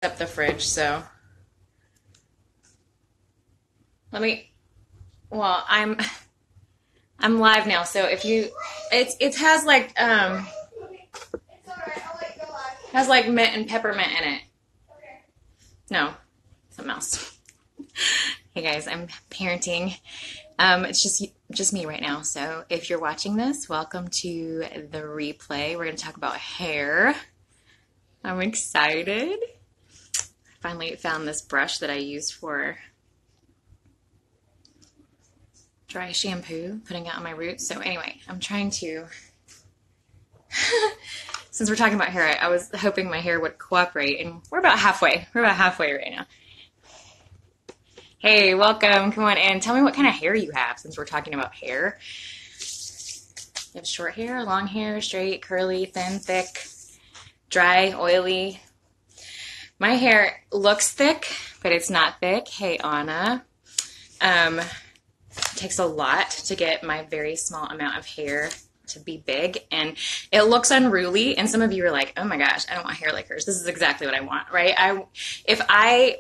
up the fridge, so well, I'm live now, so if you, it has like mint and peppermint in it. No, something else. Hey guys, I'm parenting. It's just me right now. So if you're watching this, welcome to the replay. We're going to talk about hair. I'm excited. I finally found this brush that I used for dry shampoo, putting it on my roots. So anyway, I'm trying to, since we're talking about hair, I was hoping my hair would cooperate, and we're about halfway. We're about halfway right now. Hey, welcome. Come on in. Tell me what kind of hair you have, since we're talking about hair. You have short hair, long hair, straight, curly, thin, thick, dry, oily. My hair looks thick, but it's not thick. Hey, Anna. It takes a lot to get my very small amount of hair to be big, and it looks unruly, and some of you are like, oh my gosh, I don't want hair like hers. This is exactly what I want, right?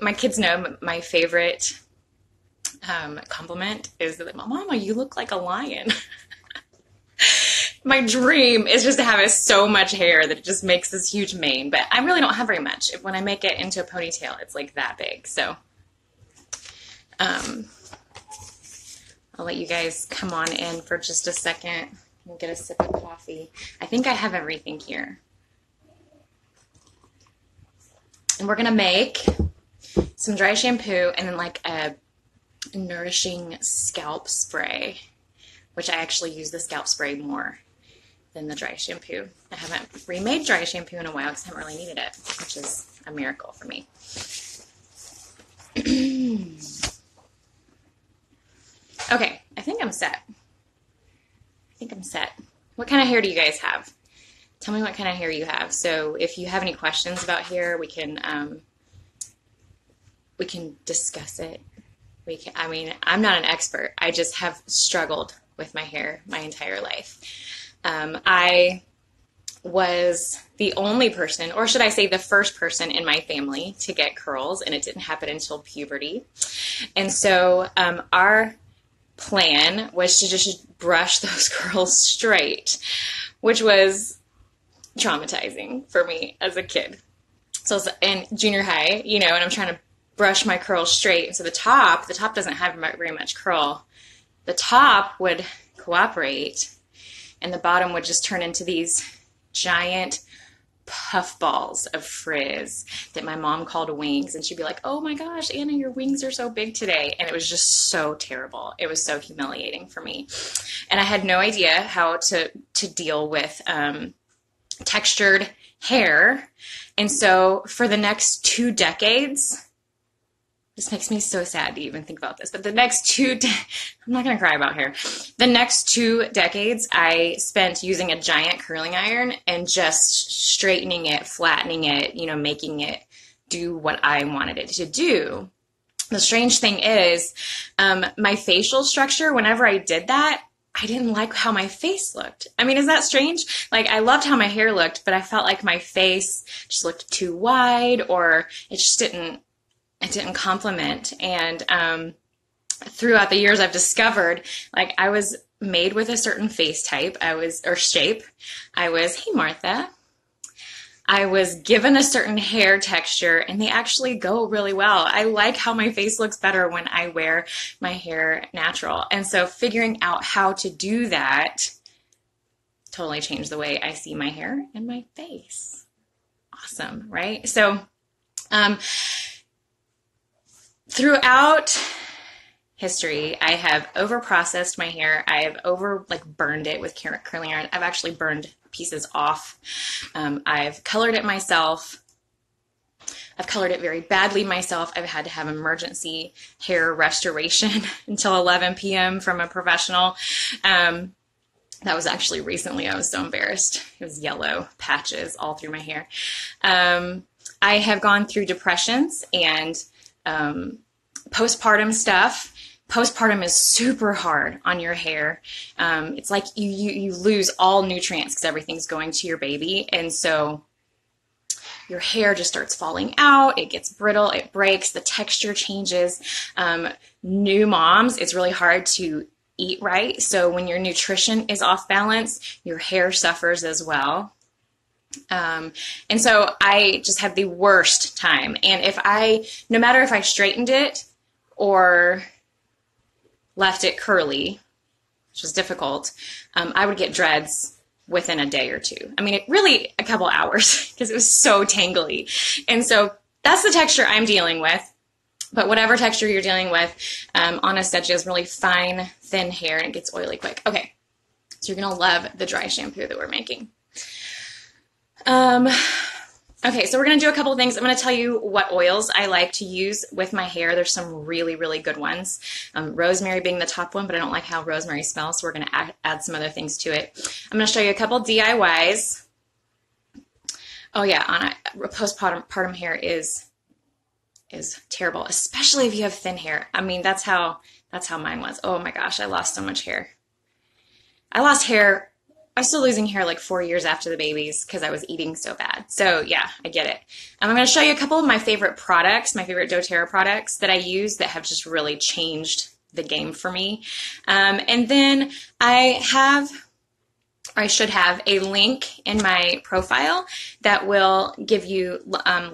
My kids know my favorite compliment is that, Mama, you look like a lion. My dream is just to have so much hair that it just makes this huge mane, but I really don't have very much. When I make it into a ponytail, it's like that big. So I'll let you guys come on in for just a second and get a sip of coffee. I think I have everything here. And we're going to make some dry shampoo and then like a nourishing scalp spray, which I actually use the scalp spray more than the dry shampoo. I haven't remade dry shampoo in a while because I haven't really needed it, which is a miracle for me. Okay, I think I'm set. What kind of hair do you guys have? Tell me what kind of hair you have. So if you have any questions about hair, we can discuss it. I'm not an expert. I just have struggled with my hair my entire life. I was the only person, or should I say the first person in my family to get curls, and it didn't happen until puberty. And so our plan was to just brush those curls straight, which was traumatizing for me as a kid. So I was in junior high, and I'm trying to brush my curls straight. So the top doesn't have very much curl. The top would cooperate, and the bottom would just turn into these giant puff balls of frizz that my mom called wings, and she'd be like, oh my gosh, Anna, your wings are so big today. And it was just so terrible. It was so humiliating for me, and I had no idea how to deal with textured hair. And so for the next 2 decades, this makes me so sad to even think about this, but I'm not going to cry about hair. The next 2 decades, I spent using a giant curling iron and just straightening it, flattening it, making it do what I wanted it to do. The strange thing is, my facial structure, whenever I did that, I didn't like how my face looked. Is that strange? Like, I loved how my hair looked, but I felt like my face just looked too wide, or it just didn't complement. And throughout the years, I've discovered, like, I was made with a certain face type, shape. Hey Martha. I was given a certain hair texture, and they actually go really well. I like how my face looks better when I wear my hair natural. And so figuring out how to do that totally changed the way I see my hair and my face. Awesome, right? So, throughout history, I have over-processed my hair. I have burned it with curling iron. I've actually burned pieces off. I've colored it myself. I've colored it very badly myself. I've had to have emergency hair restoration until 11 p.m. from a professional. That was actually recently. I was so embarrassed. It was yellow patches all through my hair. I have gone through depressions and postpartum stuff. Postpartum is super hard on your hair. It's like you lose all nutrients because everything's going to your baby. And so your hair just starts falling out. It gets brittle. It breaks. The texture changes. New moms, it's really hard to eat right. So when your nutrition is off balance, your hair suffers as well. And so I just had the worst time. And no matter if I straightened it or left it curly, which was difficult, I would get dreads within a day or two. I mean, really a couple hours because it was so tangly. And so that's the texture I'm dealing with. But whatever texture you're dealing with, Anna said she has really fine, thin hair and it gets oily quick. Okay, so you're going to love the dry shampoo that we're making. Okay, so we're going to do a couple of things. I'm going to tell you what oils I like to use with my hair. There's some really, really good ones. Rosemary being the top one, but I don't like how rosemary smells, so we're going to add some other things to it. I'm going to show you a couple DIYs. Oh yeah, Anna, postpartum hair is terrible, especially if you have thin hair. I mean, that's how mine was. Oh my gosh, I lost so much hair. I lost hair. I was still losing hair like 4 years after the babies because I was eating so bad. So yeah, I get it. I'm going to show you a couple of my favorite products, my favorite doTERRA products that I use that have just really changed the game for me. And then I should have a link in my profile that will give you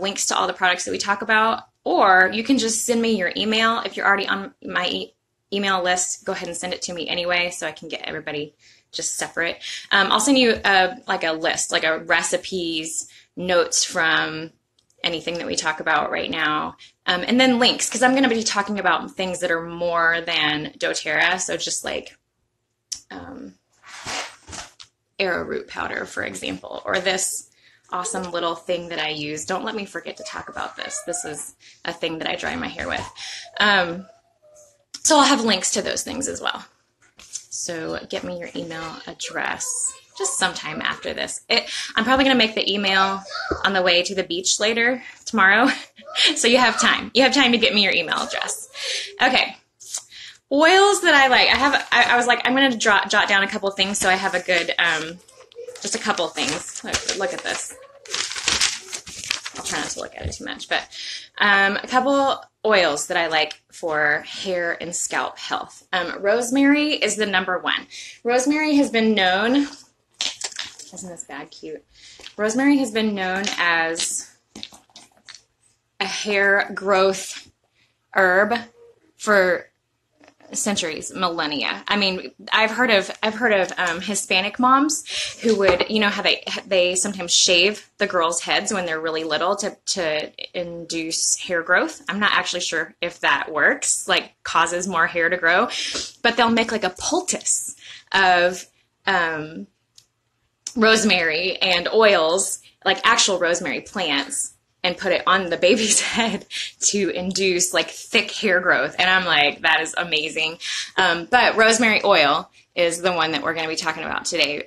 links to all the products that we talk about, or you can just send me your email. If you're already on my email list, go ahead and send it to me anyway so I can get everybody just separate. I'll send you like a list, like a recipes, notes from anything that we talk about right now, and then links, because I'm going to be talking about things that are more than doTERRA, so just like arrowroot powder, for example, or this awesome little thing that I use. Don't let me forget to talk about this. This is a thing that I dry my hair with. So I'll have links to those things as well. So get me your email address just sometime after this. I'm probably going to make the email on the way to the beach later tomorrow. So you have time. You have time to get me your email address. Okay. Oils that I like. I was like, I'm going to jot down a couple of things so I have a good, just a couple of things. Look at this. I'll try not to look at it too much, but a couple oils that I like for hair and scalp health. Rosemary is the number one. Rosemary has been known, isn't this bag cute? Rosemary has been known as a hair growth herb for centuries, millennia. I mean, I've heard of Hispanic moms who would, you know how they sometimes shave the girls' heads when they're really little to induce hair growth. I'm not actually sure if that works, like causes more hair to grow, but they'll make like a poultice of rosemary and oils, like actual rosemary plants, and put it on the baby's head to induce like thick hair growth. And I'm like, that is amazing. But rosemary oil is the one that we're going to be talking about today.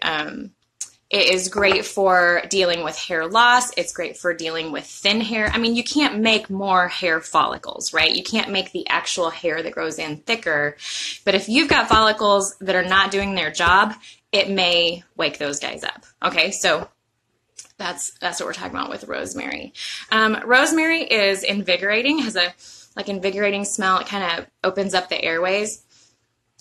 It is great for dealing with hair loss. It's great for dealing with thin hair. I mean, you can't make more hair follicles, right? You can't make the actual hair that grows in thicker. But if you've got follicles that are not doing their job, it may wake those guys up. Okay, so that's what we're talking about with rosemary. Rosemary is invigorating, has a like invigorating smell. It kind of opens up the airways.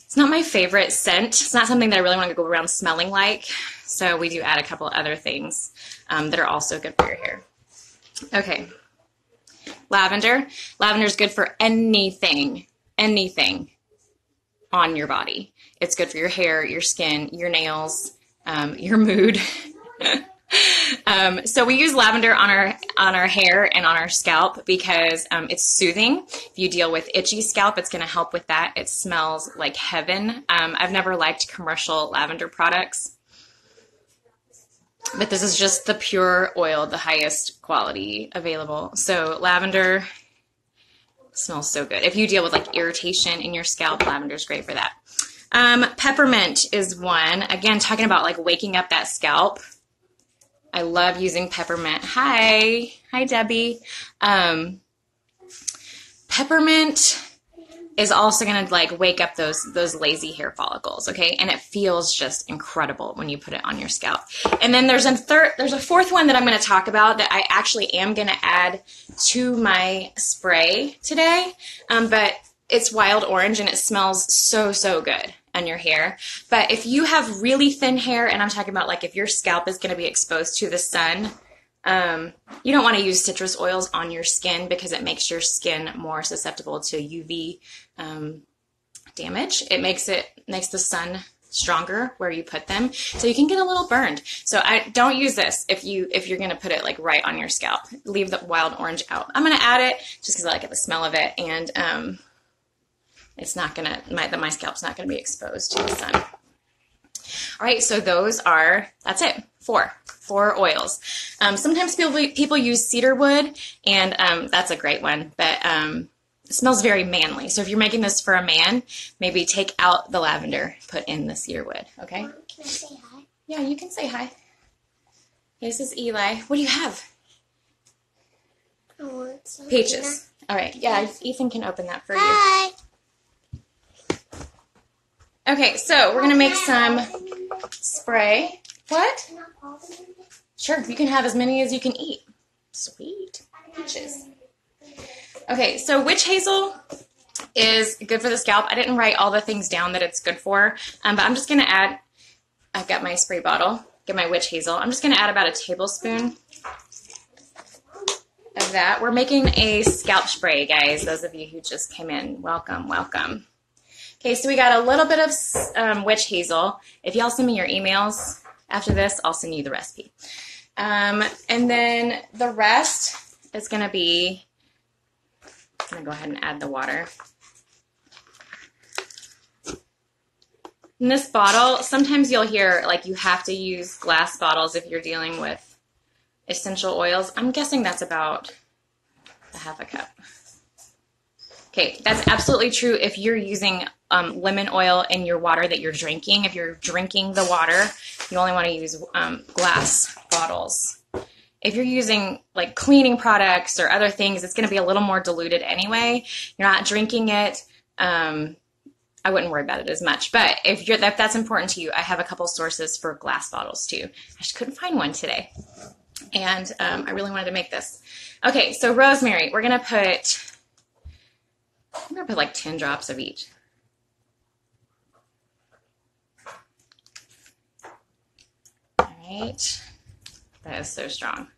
It's not my favorite scent. It's not something that I really want to go around smelling like. So we do add a couple other things that are also good for your hair. Okay. Lavender. Lavender is good for anything on your body. It's good for your hair, your skin, your nails, your mood. So we use lavender on our hair and on our scalp because it's soothing. If you deal with itchy scalp, it's going to help with that. It smells like heaven. I've never liked commercial lavender products, but this is just the pure oil, the highest quality available. So lavender smells so good. If you deal with like irritation in your scalp, lavender is great for that. Peppermint is one. Again, talking about like waking up that scalp. I love using peppermint. Hi Debbie. Peppermint is also going to like wake up those lazy hair follicles, okay? And it feels just incredible when you put it on your scalp. And then there's a fourth one that I'm going to talk about that I actually am going to add to my spray today, but it's wild orange and it smells so, so good on your hair. But if you have really thin hair, and I'm talking about like if your scalp is going to be exposed to the sun, you don't want to use citrus oils on your skin because it makes your skin more susceptible to UV damage. It makes the sun stronger where you put them, so you can get a little burned. So I don't use this if you're going to put it like right on your scalp. Leave the wild orange out. I'm going to add it just because I like the smell of it, and it's not gonna my scalp's not going to be exposed to the sun. All right, so that's it. Four oils. Sometimes people use cedar wood, and that's a great one, but it smells very manly. So if you're making this for a man, maybe take out the lavender, put in the cedar wood, okay? Can I say hi? Yeah, you can say hi. This is Eli. What do you have? I want some Peaches. All right, yeah, Ethan can open that for you. Hi. Okay, so we're going to make some spray. What? Can I call them? Sure, you can have as many as you can eat. Sweet. Peaches. Okay, so witch hazel is good for the scalp. I didn't write all the things down that it's good for, but I'm just going to add, I've got my spray bottle, get my witch hazel. I'm just going to add about a tablespoon of that. We're making a scalp spray, guys. Those of you who just came in, welcome, welcome. Okay, so we got a little bit of witch hazel. If y'all send me your emails after this, I'll send you the recipe. And then the rest is going to be, I'm going to go ahead and add the water. In this bottle, sometimes you'll hear like you have to use glass bottles if you're dealing with essential oils. I'm guessing that's about a half a cup. Okay, that's absolutely true if you're using lemon oil in your water that you're drinking. If you're drinking the water, you only want to use glass bottles. If you're using like cleaning products or other things, it's going to be a little more diluted anyway. You're not drinking it. I wouldn't worry about it as much. But if that's important to you, I have a couple sources for glass bottles too. I just couldn't find one today. And I really wanted to make this. Okay, so rosemary, I'm going to put like 10 drops of each. All right. That is so strong.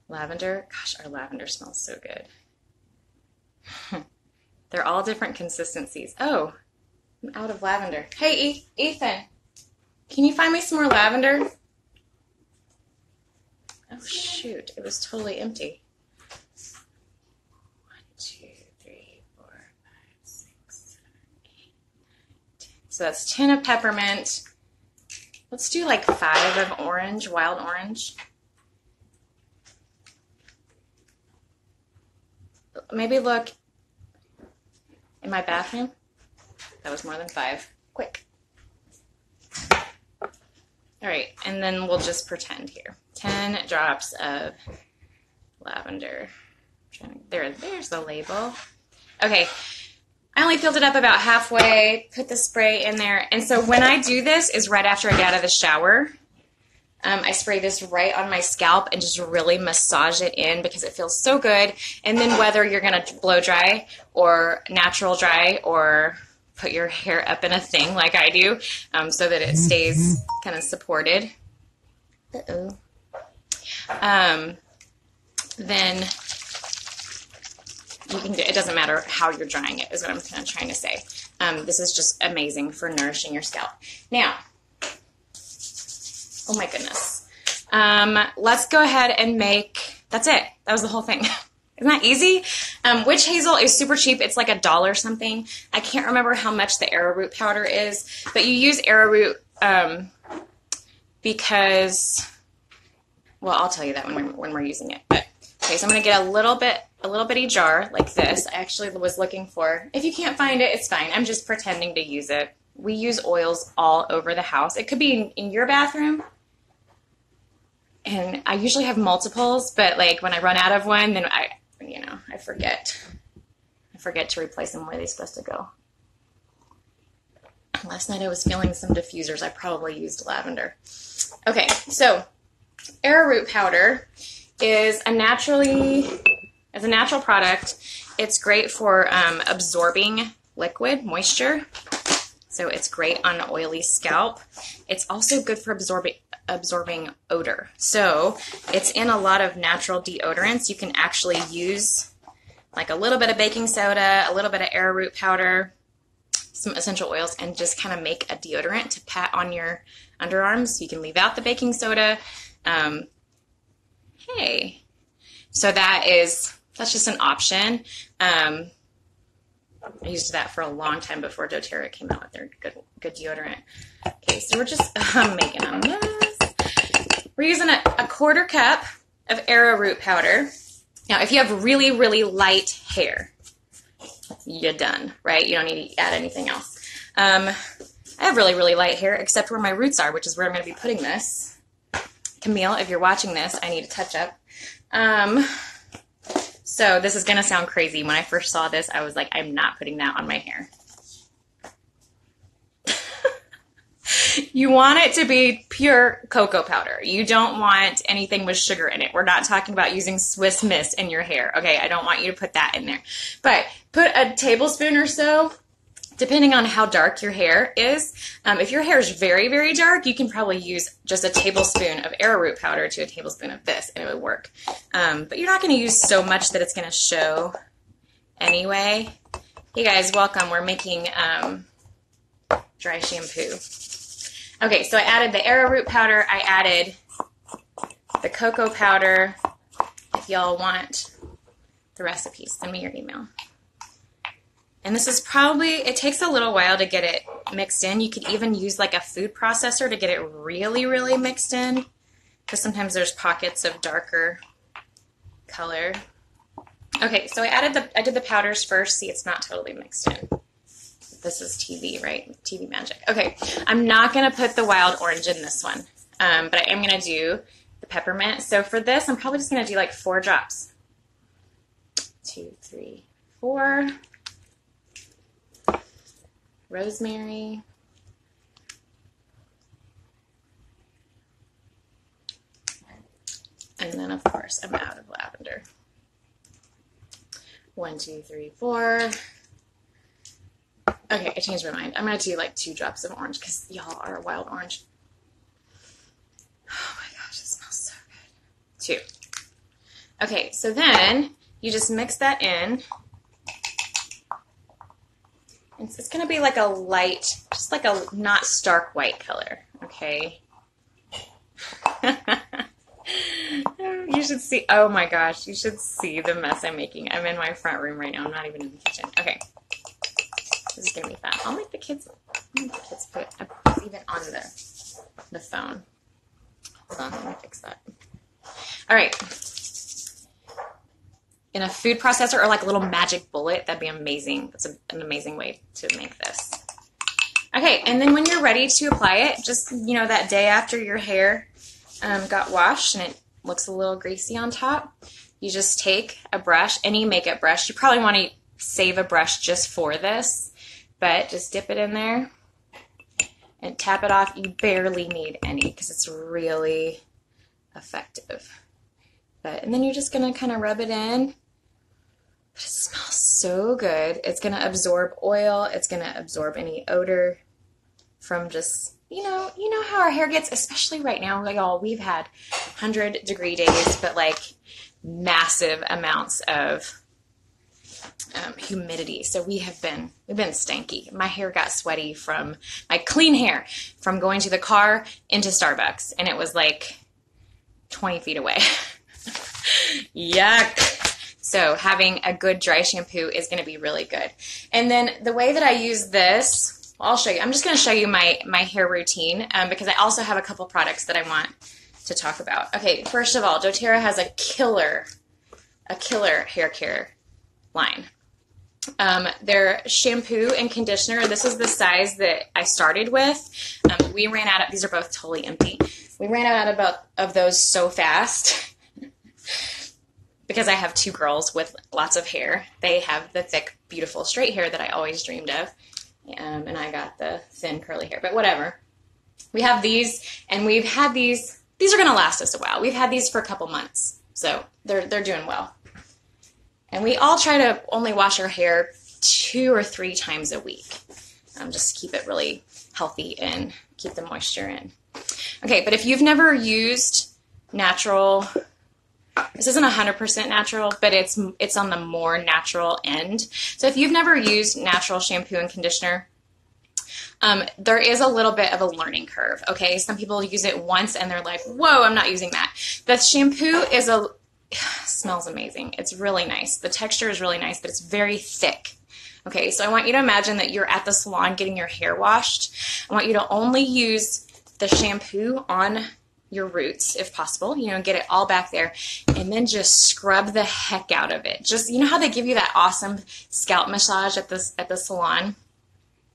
Lavender. Gosh, our lavender smells so good. They're all different consistencies. Oh, I'm out of lavender. Hey, Ethan, can you find me some more lavender? Oh, shoot. It was totally empty. 1, 2, 3, 4, 5, 6, 7, 8, 10. So that's 10 of peppermint. Let's do like 5 of orange, wild orange. Maybe look in my bathroom. That was more than 5. Quick. All right, and then we'll just pretend here. 10 drops of lavender. There's the label. Okay, I only filled it up about halfway, put the spray in there. And so when I do this is right after I get out of the shower. I spray this right on my scalp and just really massage it in because it feels so good. And then whether you're going to blow dry or natural dry or put your hair up in a thing like I do so that it stays kind of supported. Then you can do, it doesn't matter how you're drying it is what I'm kind of trying to say. This is just amazing for nourishing your scalp. Now, oh my goodness. Let's go ahead and make, that's it. That was the whole thing. Isn't that easy? Witch hazel is super cheap. It's like $1 something. I can't remember how much the arrowroot powder is, but you use arrowroot because, well, I'll tell you that when we're using it. But okay, so I'm gonna get a little bitty jar like this. I actually was looking for. If you can't find it, it's fine. I'm just pretending to use it. We use oils all over the house. It could be in your bathroom. And I usually have multiples, but like when I run out of one, then I forget. I forget to replace them where they're supposed to go. Last night I was feeling some diffusers. I probably used lavender. Okay, so arrowroot powder is a natural product. It's great for absorbing liquid moisture. So it's great on an oily scalp. It's also good for absorbing odor. So it's in a lot of natural deodorants. You can actually use like a little bit of baking soda, a little bit of arrowroot powder, some essential oils, and just kind of make a deodorant to pat on your underarms. You can leave out the baking soda. Hey, so that's just an option. I used that for a long time before doTERRA came out with their good deodorant. Okay, so we're just making a mess. We're using a 1/4 cup of arrowroot powder. Now, if you have really, really light hair, you're done, right? You don't need to add anything else. I have really, really light hair, except where my roots are, which is where I'm going to be putting this. Camille, if you're watching this, I need a touch-up. So this is going to sound crazy. When I first saw this, I was like, I'm not putting that on my hair. You want it to be pure cocoa powder. You don't want anything with sugar in it. We're not talking about using Swiss Miss in your hair. Okay, I don't want you to put that in there. But put a tablespoon or so, depending on how dark your hair is. If your hair is very, very dark, you can probably use just a tablespoon of arrowroot powder to a tablespoon of this, and it would work. But you're not going to use so much that it's going to show anyway. Hey guys, welcome. We're making dry shampoo. Okay, so I added the arrowroot powder. I added the cocoa powder. If y'all want the recipes, send me your email. And this is probably, it takes a little while to get it mixed in. You could even use like a food processor to get it really, really mixed in, because sometimes there's pockets of darker color. Okay, so I did the powders first. See, it's not totally mixed in. This is TV, right? TV magic. Okay, I'm not going to put the wild orange in this one, but I am going to do the peppermint. So for this, I'm probably just going to do like 4 drops. 2, 3, 4. Rosemary. And then, of course, I'm out of lavender. 1, 2, 3, 4. Okay, I changed my mind. I'm going to do like 2 drops of orange because y'all are wild orange. Oh my gosh, it smells so good. 2. Okay, so then you just mix that in. It's going to be like a light, just like a not stark white color, okay? You should see, oh my gosh, you should see the mess I'm making. I'm in my front room right now. I'm not even in the kitchen. Okay. This is going to be fun. I'll make the kids put it even on the phone. Hold on, let me fix that. All right. In a food processor or like a little magic bullet, that'd be amazing. That's an amazing way to make this. Okay, and then when you're ready to apply it, just, that day after your hair got washed and it looks a little greasy on top, you just take a brush, any makeup brush. You probably want to save a brush just for this, but just dip it in there and tap it off. You barely need any because it's really effective. And then you're just going to kind of rub it in. But it smells so good. It's going to absorb oil. It's going to absorb any odor from just, you know how our hair gets, especially right now. Like, y'all, we've had 100-degree days, but like massive amounts of humidity. So we've been stanky. My hair got sweaty from my clean hair from going to the car into Starbucks, and it was like 20 feet away. Yuck. So having a good dry shampoo is going to be really good. And then the way that I use this, I'll show you. I'm just going to show you my hair routine because I also have a couple products that I want to talk about. Okay, first of all, doTERRA has a killer hair care line. Their shampoo and conditioner, this is the size that I started with. We ran out of, these are both totally empty. We ran out of those so fast because I have 2 girls with lots of hair. They have the thick beautiful straight hair that I always dreamed of. And I got the thin curly hair, but whatever. We have these, and we've had these. These are going to last us a while. We've had these for a couple months, so they're doing well. And we all try to only wash our hair 2 or 3 times a week, just to keep it really healthy and keep the moisture in. Okay, but if you've never used natural, this isn't 100% natural, but it's on the more natural end. So if you've never used natural shampoo and conditioner, there is a little bit of a learning curve, okay? Some people use it once and they're like, whoa, I'm not using that. The shampoo smells amazing. It's really nice. The texture is really nice, but it's very thick. Okay, so I want you to imagine that you're at the salon getting your hair washed. I want you to only use the shampoo on your roots, if possible, get it all back there, and then just scrub the heck out of it. Just, you know how they give you that awesome scalp massage at the salon?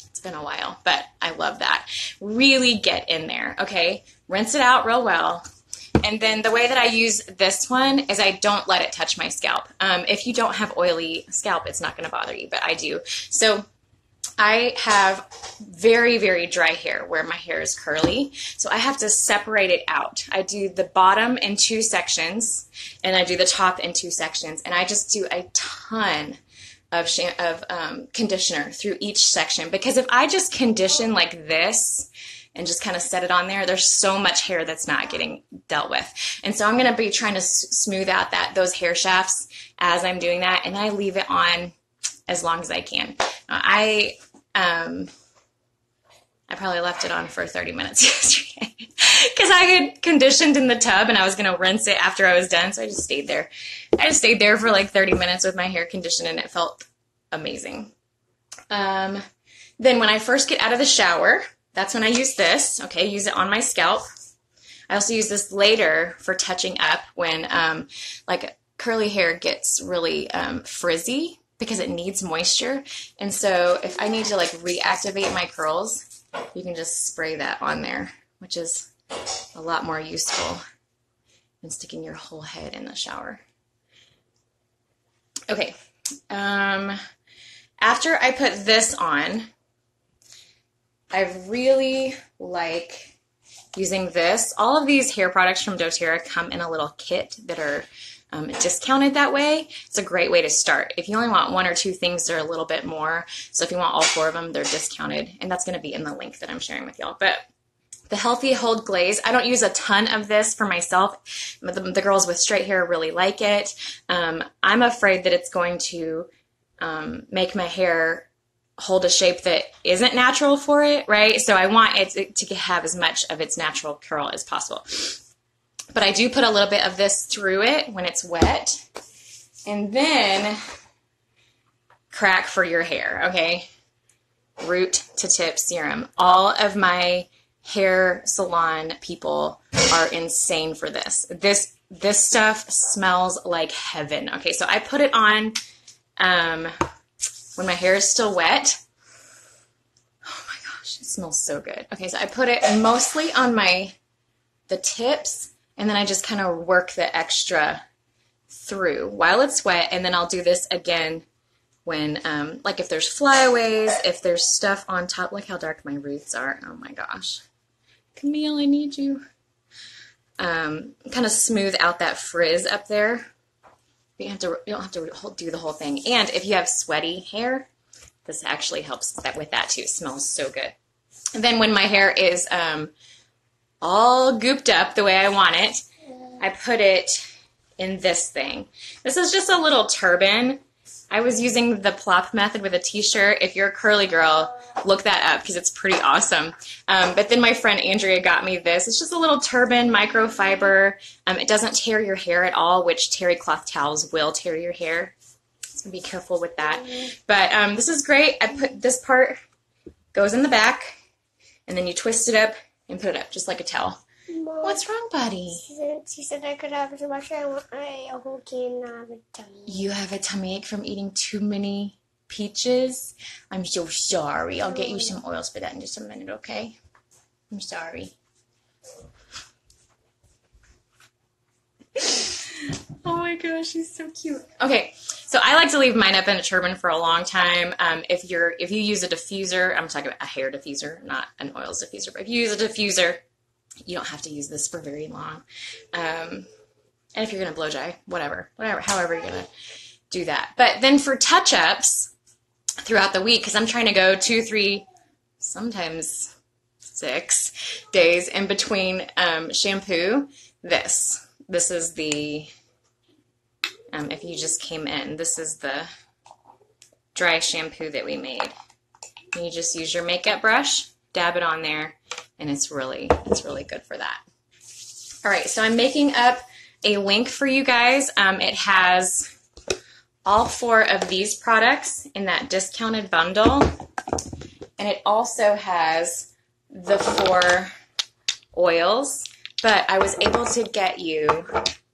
It's been a while, but I love that. Really get in there, okay? Rinse it out real well. And then the way that I use this one is I don't let it touch my scalp. If you don't have oily scalp, it's not going to bother you, but I do. So I have very, very dry hair where my hair is curly, so I have to separate it out. I do the bottom in 2 sections, and I do the top in 2 sections, and I just do a ton of conditioner through each section, because if I just condition like this and just kind of set it on there, there's so much hair that's not getting dealt with. And so I'm going to be trying to smooth out those hair shafts as I'm doing that, and I leave it on as long as I can. I probably left it on for 30 minutes yesterday because I had conditioned in the tub and I was going to rinse it after I was done. So I just stayed there. I just stayed there for like 30 minutes with my hair conditioned, and it felt amazing. Then when I first get out of the shower, that's when I use this. Okay, use it on my scalp. I also use this later for touching up when like curly hair gets really frizzy, because it needs moisture. And so if I need to like reactivate my curls, you can just spray that on there, which is a lot more useful than sticking your whole head in the shower. Okay, after I put this on, I really like using this. All of these hair products from doTERRA come in a little kit that are discounted that way. It's a great way to start. If you only want 1 or 2 things, they're a little bit more. So if you want all 4 of them, they're discounted. And that's going to be in the link that I'm sharing with y'all. But the Healthy Hold Glaze, I don't use a ton of this for myself. The girls with straight hair really like it. I'm afraid that it's going to make my hair hold a shape that isn't natural for it, right? So I want it to have as much of its natural curl as possible. But I do put a little bit of this through it when it's wet. And then crack for your hair, okay? Root to tip serum. All of my hair salon people are insane for this. This stuff smells like heaven. Okay, so I put it on when my hair is still wet. Oh my gosh, it smells so good. Okay, so I put it mostly on the tips, and then I just kind of work the extra through while it's wet, and then I'll do this again when, like if there's flyaways, if there's stuff on top. Look how dark my roots are. Oh my gosh. Camille, I need you. Kind of smooth out that frizz up there. You don't have to do the whole thing. And if you have sweaty hair, this actually helps with that too. It smells so good. And then when my hair is all gooped up the way I want it, I put it in this thing. This is just a little turban. I was using the plop method with a t-shirt. If you're a curly girl, look that up because it's pretty awesome. But then my friend Andrea got me this. It's just a little turban, microfiber. It doesn't tear your hair at all, which terry cloth towels will tear your hair. So be careful with that. But this is great. I put this part goes in the back, and then you twist it up and put it up just like a towel. Mom, what's wrong, buddy? She said I could have too much. I want a whole can of a tummy. You have a tummy ache from eating too many peaches? I'm so sorry. I'll get you some oils for that in just a minute, okay? I'm sorry. Oh my gosh, she's so cute. Okay, so I like to leave mine up in a turban for a long time. If you use a diffuser, I'm talking about a hair diffuser, not an oils diffuser, but if you use a diffuser, you don't have to use this for very long. And if you're gonna blow dry, whatever, however you're gonna do that. But then for touch-ups throughout the week, because I'm trying to go 2, 3, sometimes 6 days in between shampoo, this is the if you just came in, this is the dry shampoo that we made. And you just use your makeup brush, dab it on there, and it's really good for that. All right, so I'm making up a link for you guys. It has all 4 of these products in that discounted bundle, and it also has the 4 oils, but I was able to get you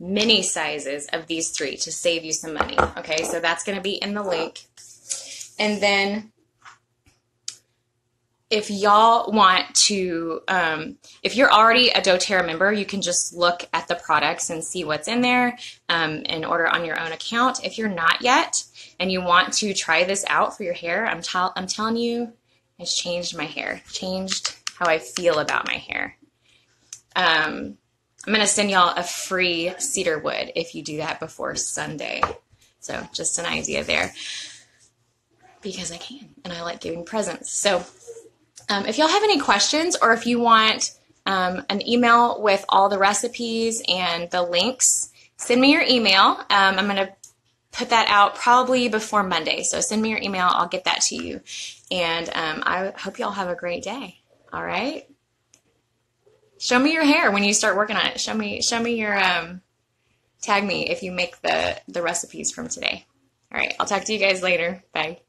mini sizes of these 3 to save you some money. Okay, so that's going to be in the link. And then if y'all want to, if you're already a doTERRA member, you can just look at the products and see what's in there and order on your own account. If you're not yet and you want to try this out for your hair, I'm telling you, it's changed my hair, changed how I feel about my hair. I'm going to send y'all a free cedar wood if you do that before Sunday. So just an idea there, because I can and I like giving presents. So if y'all have any questions, or if you want an email with all the recipes and the links, send me your email. I'm going to put that out probably before Monday. So send me your email. I'll get that to you. And I hope y'all have a great day. All right. Show me your hair when you start working on it. Show me your, tag me if you make the recipes from today. All right, I'll talk to you guys later. Bye.